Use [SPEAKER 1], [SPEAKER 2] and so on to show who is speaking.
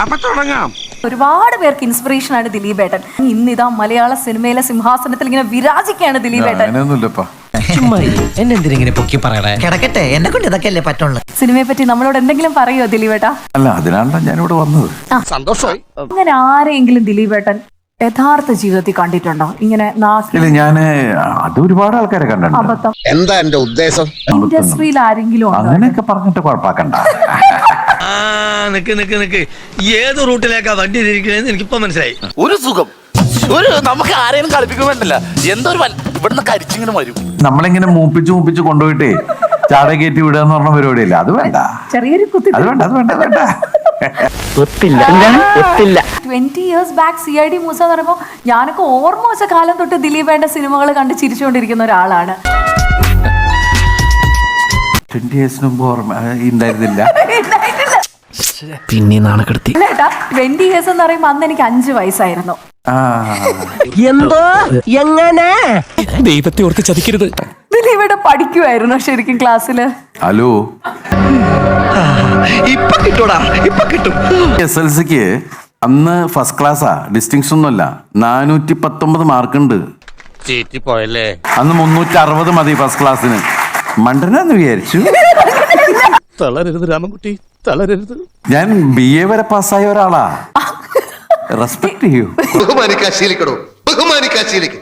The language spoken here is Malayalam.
[SPEAKER 1] അപ്പൊ തുടങ്ങാം.
[SPEAKER 2] ഒരുപാട് പേർക്ക് ഇൻസ്പിറേഷൻ ആണ് ദിലീപേട്ടൻ. ഇന്നിതാ മലയാള സിനിമയിലെ സിംഹാസനത്തിൽ ഇങ്ങനെ വിരാജിക്കുകയാണ് ദിലീപേട്ടൻ.
[SPEAKER 3] എന്നെന്തിനെ പൊക്കി പറയണേ?
[SPEAKER 4] കിടക്കട്ടെ, എന്നെ കൊണ്ട് ഇതൊക്കെയല്ലേ പറ്റുള്ളൂ.
[SPEAKER 2] സിനിമയെ പറ്റി നമ്മളോട് എന്തെങ്കിലും പറയോ ദിലീപേട്ടാ?
[SPEAKER 5] അല്ല, അതിനാണല്ലോ ഞാനിവിടെ വന്നത്.
[SPEAKER 1] സന്തോഷമായി.
[SPEAKER 2] അങ്ങനെ ആരെങ്കിലും ദിലീപേട്ടൻ യഥാർത്ഥ ജീവിതത്തിൽ കണ്ടിട്ടുണ്ടോ? ഇങ്ങനെ
[SPEAKER 5] ഇല്ല, ഞാന് അത് ഒരുപാട് ആൾക്കാരെ കണ്ടിട്ടുണ്ട്.
[SPEAKER 2] അബദ്ധം
[SPEAKER 1] എന്താ എന്റെ ഉദ്ദേശം?
[SPEAKER 2] ഇൻഡസ്ട്രിയിൽ ആരെങ്കിലും ഉണ്ടോ?
[SPEAKER 5] അങ്ങനെയൊക്കെ പറഞ്ഞിട്ട് കുഴപ്പാക്കണ്ട.
[SPEAKER 3] നിക്ക് ഏത് റൂട്ടിലേക്കാ വണ്ടി തിരിക്കണേന്ന് എനിക്കിപ്പോ മനസ്സിലായി.
[SPEAKER 6] ഒരു സുഖം, ഒരു നമുക്ക് ആരെയും കളിപ്പിക്കുമ്പോണ്ടല്ല എന്തോ ഒരു ഇവിടുന്ന് കരിച്ചിങ്ങനെ വരും.
[SPEAKER 5] നമ്മളിങ്ങനെ മൂപ്പിച്ച് കൊണ്ടുപോയിട്ടേ ചാട കയറ്റി വിടുക എന്ന് പറഞ്ഞ പരിപാടിയില്ല. അത് വേണ്ട,
[SPEAKER 2] ചെറിയൊരു കുത്തി.
[SPEAKER 5] അത് വേണ്ട, അത് വേണ്ട, അത് വേണ്ട.
[SPEAKER 2] 20 years back CID മൂസ എന്ന് പറയുമ്പോൾ ഞാനൊക്കെ ഓർമ്മ വെച്ച കാലം തൊട്ട് ദിലീപേട്ട സിനിമകൾ കണ്ട് ചിരിച്ചുകൊണ്ടിരിക്കുന്ന ഒരാളാണ്.
[SPEAKER 5] 20 years മുമ്പ് ഓർമ്മ ഉണ്ടായിരുന്നില്ല.
[SPEAKER 3] പിന്നെ നാണക്കെടുത്തി.
[SPEAKER 2] 20 years എന്ന് പറയുമ്പോൾ അന്ന് എനിക്ക് 5 വയസ്സായിരുന്നു.
[SPEAKER 4] എന്തോ എങ്ങനെ
[SPEAKER 3] ദൈവത്തെ ഓർത്ത് ചതിക്കരുത്.
[SPEAKER 2] ദിലീപേട്ട പഠിക്കുമായിരുന്നു ശരിക്കും ക്ലാസ്സില്?
[SPEAKER 5] ഹലോ,
[SPEAKER 3] ഇപ്പൊ കിട്ടൂടാ, ഇപ്പൊ കിട്ടും.
[SPEAKER 5] SLCക്ക് അന്ന് ഫസ്റ്റ് ക്ലാസ്സാ, ഡിസ്റ്റിങ്ഷൻ ഒന്നുമല്ല. 419 മാർക്കുണ്ട്.
[SPEAKER 1] പോയല്ലേ?
[SPEAKER 5] അന്ന് 360 മതി ഫസ്റ്റ് ക്ലാസ്സിന്. മണ്ടനാന്ന് വിചാരിച്ചു.
[SPEAKER 6] തളരരുത് രാമൻകുട്ടി, തളരരുത്.
[SPEAKER 5] ഞാൻ BA വരെ പാസ്സായ ഒരാളാ. റെസ്പെക്ട് ചെയ്യൂ.
[SPEAKER 1] ബഹുമാനിക്കാശീലിക്കണോ? ബഹുമാനിക്കാശീലിക്കും.